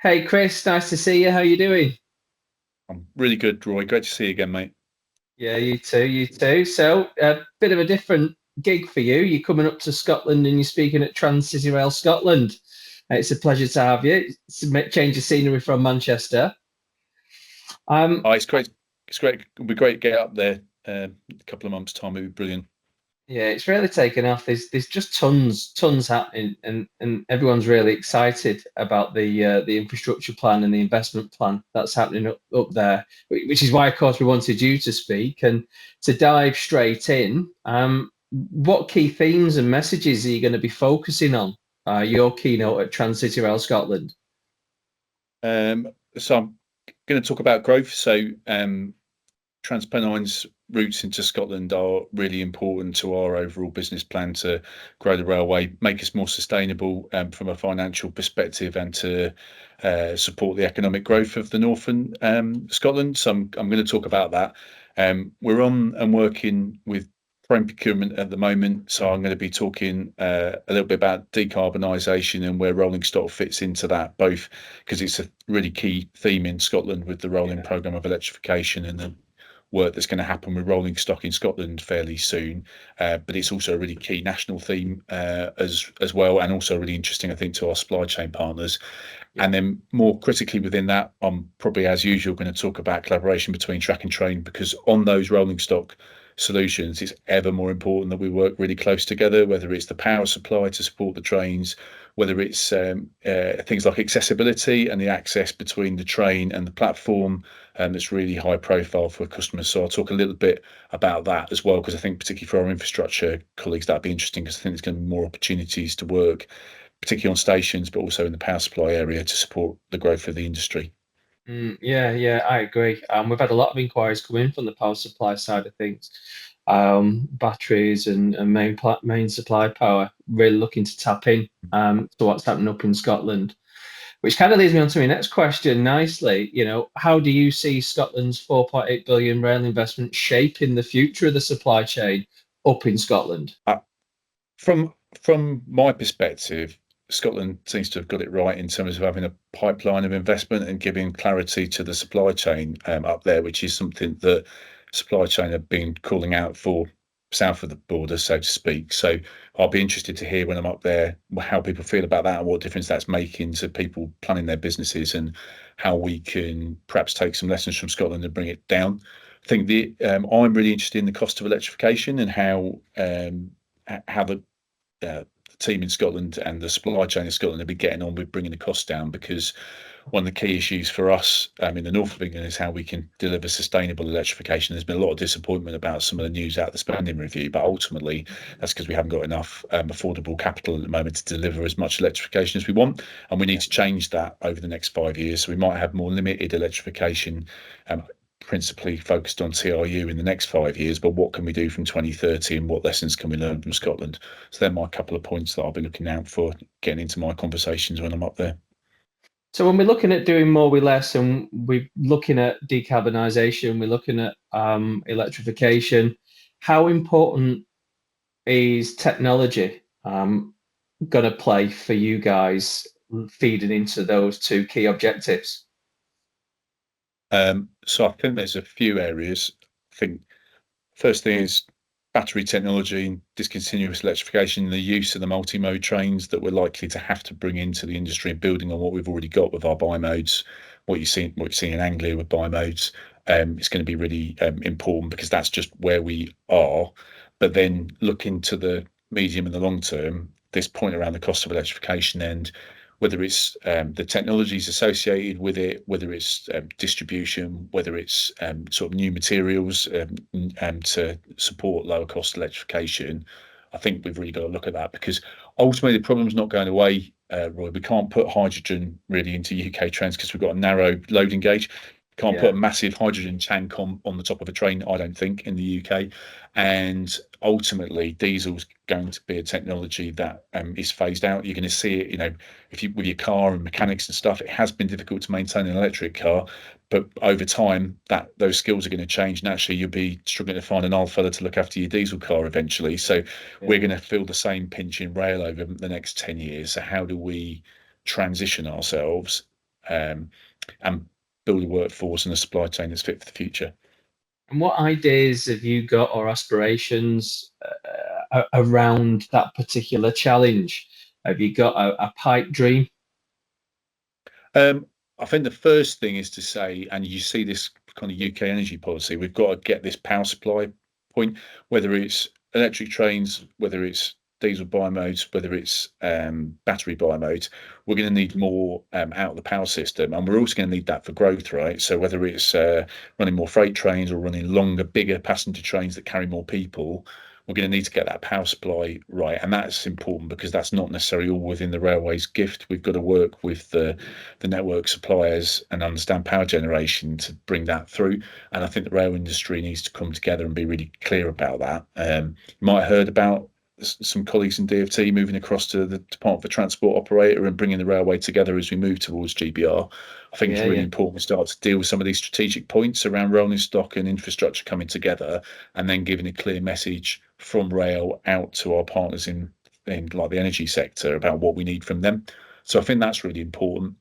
Hey Chris, nice to see you. How you doing? I'm really good, Roy. Great to see you again, mate. Yeah, you too, you too. So, a bit of a different gig for you. You're coming up to Scotland and you're speaking at Trans Rail Scotland. It's a pleasure to have you. It's a change of scenery from Manchester. Um, Oh, it's great. It's great. It'll be great to get up there. A couple of months' time, it'll be brilliant. yeah, it's really taken off. There's just tons happening, and everyone's really excited about the infrastructure plan and the investment plan that's happening up there. Which is why, of course, we wanted you to speak and to dive straight in. What key themes and messages are you going to be focusing on? Your keynote at Trans Rail Scotland. So I'm going to talk about growth. TransPennine's routes into Scotland are really important to our overall business plan to grow the railway, make us more sustainable from a financial perspective, and to support the economic growth of the northern Scotland. So I'm going to talk about that. We're on and working with frame procurement at the moment, so I'm going to be talking a little bit about decarbonisation and where rolling stock fits into that, both because it's a really key theme in Scotland with the rolling Yeah. programme of electrification and the work that's going to happen with rolling stock in Scotland fairly soon. But it's also a really key national theme as well, and also really interesting, I think, to our supply chain partners. Yeah. And then more critically within that, I'm probably as usual going to talk about collaboration between track and train, because on those rolling stock solutions, it's ever more important that we work really close together, whether it's the power supply to support the trains, whether it's things like accessibility and the access between the train and the platform, that's really high profile for customers. So I'll talk a little bit about that as well, because I think particularly for our infrastructure colleagues, that'd be interesting, because I think there's going to be more opportunities to work, particularly on stations, but also in the power supply area to support the growth of the industry. Yeah, I agree. We've had a lot of inquiries come in from the power supply side of things. Batteries and main supply power, really looking to tap in to what's happening up in Scotland. Which kind of leads me on to my next question nicely. How do you see Scotland's 4.8 billion rail investment shaping the future of the supply chain up in Scotland? Uh, from my perspective, Scotland seems to have got it right in terms of having a pipeline of investment and giving clarity to the supply chain up there, which is something that supply chain have been calling out for south of the border, so to speak. So I'll be interested to hear when I'm up there how people feel about that and what difference that's making to people planning their businesses, and how we can perhaps take some lessons from Scotland and bring it down. I think I'm really interested in the cost of electrification and how the team in Scotland and the supply chain in Scotland have been getting on with bringing the costs down, because one of the key issues for us in the north of England is how we can deliver sustainable electrification. There's been a lot of disappointment about some of the news out of the spending review, but ultimately that's because we haven't got enough affordable capital at the moment to deliver as much electrification as we want, and we need to change that over the next 5 years. So we might have more limited electrification, principally focused on TRU in the next 5 years, but what can we do from 2030 and what lessons can we learn from Scotland? So they're my couple of points that I'll be looking out for getting into my conversations when I'm up there. So when we're looking at doing more with less, and we're looking at decarbonisation, we're looking at electrification, how important is technology going to play for you guys feeding into those two key objectives? So I think there's a few areas. I think first thing is battery technology and discontinuous electrification, the use of the multi-mode trains that we're likely to have to bring into the industry, and building on what we've already got with our bi-modes, what you've seen in Anglia with bi-modes, is going to be really important, because that's just where we are. But then looking to the medium and the long term, this point around the cost of electrification, and whether it's the technologies associated with it, whether it's distribution, whether it's sort of new materials to support lower cost electrification. I think we've really got to look at that, because ultimately the problem's not going away, Roy. We can't put hydrogen really into UK trains because we've got a narrow loading gauge. Can't put Yeah. a massive hydrogen tank on the top of a train, I don't think, in the UK. And ultimately, diesel's going to be a technology that is phased out. You're going to see it, if you with your car and mechanics and stuff. It has been difficult to maintain an electric car, but over time, that those skills are going to change. Naturally, you'll be struggling to find an old fella to look after your diesel car eventually. So we're Yeah. going to feel the same pinch in rail over the next 10 years. So how do we transition ourselves and build a workforce and a supply chain that's fit for the future. And what ideas have you got or aspirations around that particular challenge? Have you got a pipe dream? I think the first thing is to say, and you see this kind of UK energy policy, we've got to get this power supply point, whether it's electric trains, whether it's diesel biomodes, whether it's battery biomodes, we're going to need more out of the power system, and we're also going to need that for growth, right? So whether it's running more freight trains or running longer, bigger passenger trains that carry more people, we're going to need to get that power supply right, and that's important because that's not necessarily all within the railway's gift. We've got to work with the network suppliers and understand power generation to bring that through. And I think the rail industry needs to come together and be really clear about that. You might have heard about some colleagues in DfT moving across to the Department for Transport Operator and bringing the railway together as we move towards GBR. I think it's Yeah, really yeah. important we start to deal with some of these strategic points around rolling stock and infrastructure coming together, and then giving a clear message from rail out to our partners in like the energy sector about what we need from them. So I think that's really important.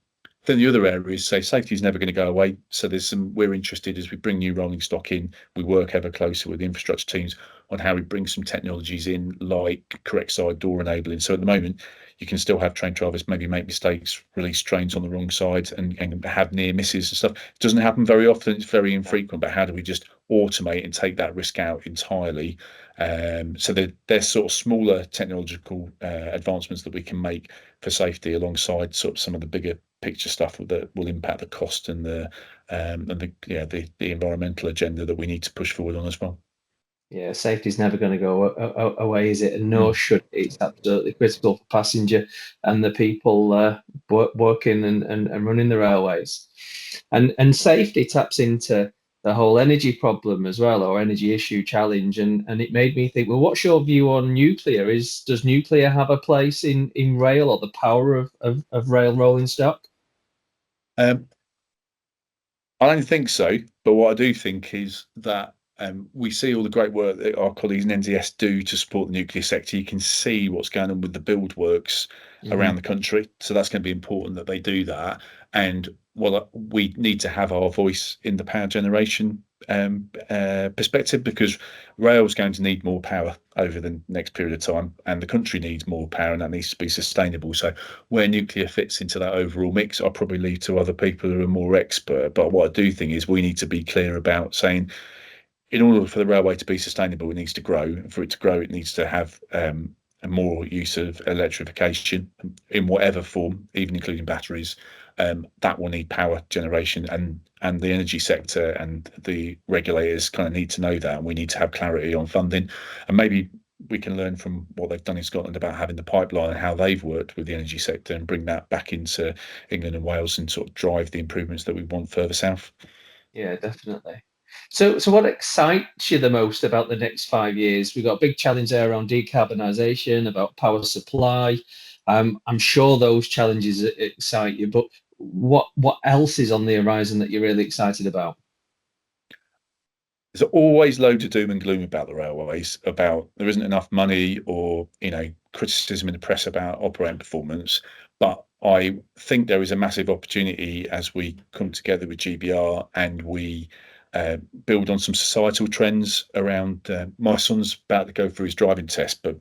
Then the other area is, say, safety is never going to go away. So we're interested as we bring new rolling stock in, we work ever closer with the infrastructure teams on how we bring some technologies in, like correct side door enabling. So at the moment, you can still have train drivers maybe make mistakes, release trains on the wrong side, and have near misses and stuff. It doesn't happen very often. It's very infrequent. But how do we just automate and take that risk out entirely? So there's sort of smaller technological advancements that we can make for safety alongside sort of some of the bigger picture stuff that will impact the cost and the environmental agenda that we need to push forward on as well. Yeah, safety is never going to go away, is it? And nor Mm. should it. It's absolutely critical for passenger and the people working and running the railways. And safety taps into the whole energy problem as well, or energy issue challenge. And it made me think, well, what's your view on nuclear? Does nuclear have a place in rail, or the power of rail rolling stock? Um, I don't think so, but what I do think is that we see all the great work that our colleagues in NZS do to support the nuclear sector. You can see what's going on with the build works around the country, so that's going to be important that they do that. And well, we need to have our voice in the power generation perspective, because rail is going to need more power over the next period of time, and the country needs more power, and that needs to be sustainable. So where nuclear fits into that overall mix, I'll probably leave to other people who are more expert. But what I do think is we need to be clear about saying, in order for the railway to be sustainable, it needs to grow. And for it to grow, it needs to have a more use of electrification in whatever form, even including batteries. That will need power generation, and the energy sector and the regulators kind of need to know that, and we need to have clarity on funding. And maybe we can learn from what they've done in Scotland about having the pipeline and how they've worked with the energy sector, and bring that back into England and Wales and sort of drive the improvements that we want further south. Yeah, definitely. So what excites you the most about the next 5 years? We've got a big challenge there around decarbonisation, about power supply. I'm sure those challenges excite you, but what else is on the horizon that you're really excited about? There's always loads of doom and gloom about the railways, about there isn't enough money, or criticism in the press about operating performance. But I think there is a massive opportunity as we come together with GBR, and we build on some societal trends around. My son's about to go through his driving test, but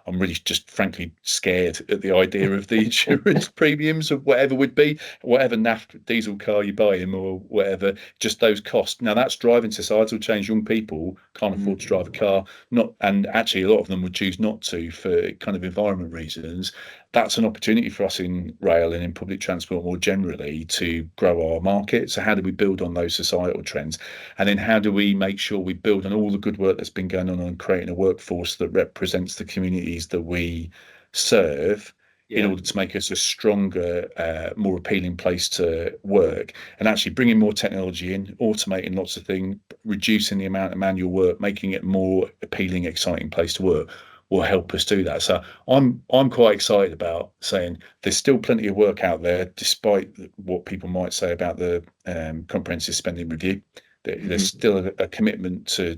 I'm really just frankly scared at the idea of the insurance premiums of whatever would be, whatever naft diesel car you buy him or whatever, just those costs. Now that's driving societal change. Young people can't afford to drive a car, not, and actually a lot of them would choose not to for kind of environment reasons. That's an opportunity for us in rail and in public transport more generally to grow our market. So how do we build on those societal trends? And then how do we make sure we build on all the good work that's been going on creating a workforce that represents the communities that we serve, in Yeah. order to make us a stronger, more appealing place to work, and actually bringing more technology in, automating lots of things, reducing the amount of manual work, making it more appealing, exciting place to work, will help us do that. So I'm quite excited about saying there's still plenty of work out there, despite what people might say about the comprehensive spending review. There's still a commitment to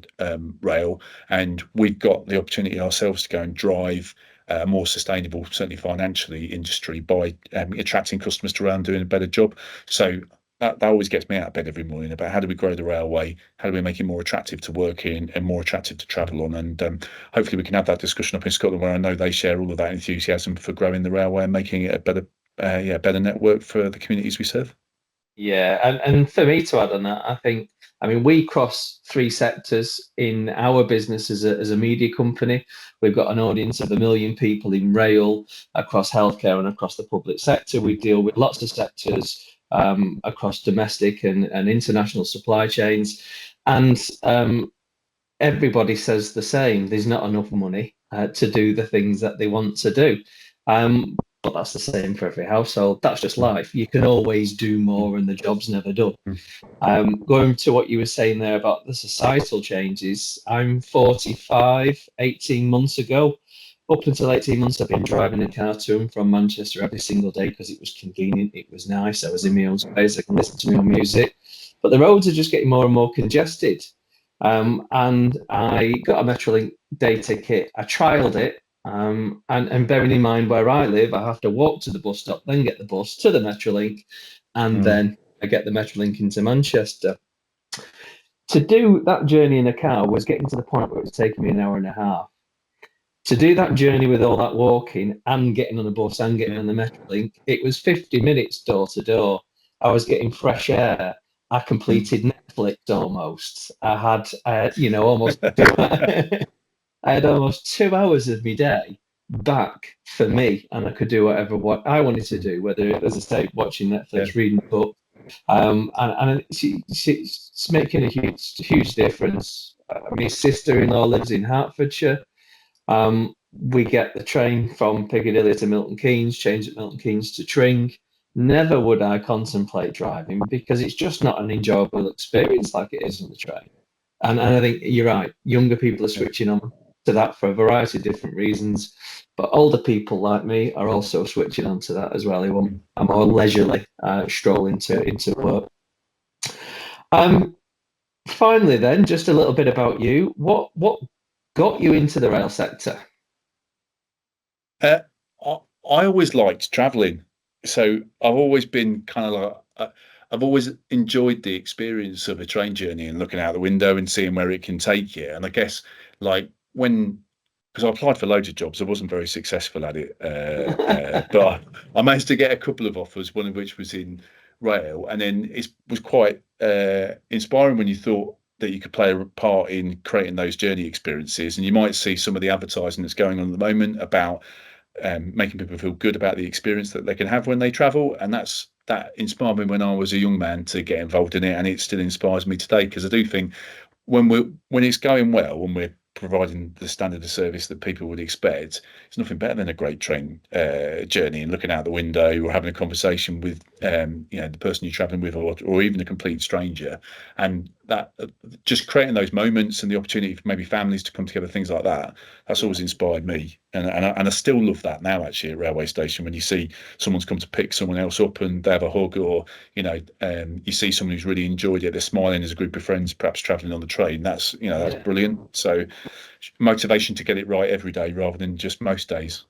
rail, and we've got the opportunity ourselves to go and drive a more sustainable, certainly financially, industry by attracting customers to around doing a better job. So that always gets me out of bed every morning about how do we grow the railway, how do we make it more attractive to work in and more attractive to travel on, and hopefully we can have that discussion up in Scotland, where I know they share all of that enthusiasm for growing the railway and making it a better network for the communities we serve. Yeah, and for me to add on that, I mean, we cross three sectors in our business as a media company. We've got an audience of 1 million people in rail, across healthcare and across the public sector. We deal with lots of sectors across domestic and international supply chains. And everybody says the same. There's not enough money to do the things that they want to do. But that's the same for every household. That's just life. You can always do more and the job's never done. Going to what you were saying there about the societal changes, I'm 45, 18 months ago. Up until 18 months, I've been driving a car to and from Manchester every single day because it was convenient, it was nice, I was in my own space, I can listen to my own music. But the roads are just getting more and more congested. And I got a Metrolink data kit. I trialed it, and bearing in mind where I live, I have to walk to the bus stop, then get the bus to the Metrolink, and then I get the Metrolink into Manchester. To do that journey in a car was getting to the point where it was taking me an hour and a half. To do that journey with all that walking and getting on the bus and getting on the Metrolink, it was 50 minutes door to door. I was getting fresh air. I completed Netflix almost. I had, almost I had almost 2 hours of my day back for me, and I could do what I wanted to do, whether it was, as I say, watching Netflix, reading a book, and it's making a huge difference. My sister-in-law lives in Hertfordshire. We get the train from Piccadilly to Milton Keynes, change at Milton Keynes to Tring. Never would I contemplate driving because it's just not an enjoyable experience like it is on the train. And I think you're right. Younger people are switching on to that for a variety of different reasons, but older people like me are also switching on to that as well. They want a more leisurely stroll into work. Finally, then, just a little bit about you. What got you into the rail sector? I always liked traveling, so I've always been kind of like I've always enjoyed the experience of a train journey and looking out the window and seeing where it can take you. And I guess like because I applied for loads of jobs, I wasn't very successful at it, but I managed to get a couple of offers, one of which was in rail, and then it was quite inspiring when you thought that you could play a part in creating those journey experiences. And you might see some of the advertising that's going on at the moment about making people feel good about the experience that they can have when they travel, and that inspired me when I was a young man to get involved in it, and it still inspires me today, because I do think when it's going well, when we're providing the standard of service that people would expect, it's nothing better than a great train journey and looking out the window or having a conversation with the person you're traveling with, or even a complete stranger, and that just creating those moments and the opportunity for maybe families to come together, things like that. That's always inspired me, and I still love that now. Actually, at railway station, when you see someone's come to pick someone else up and they have a hug, or you see someone who's really enjoyed it, they're smiling as a group of friends, perhaps traveling on the train. That's brilliant. So motivation to get it right every day rather than just most days.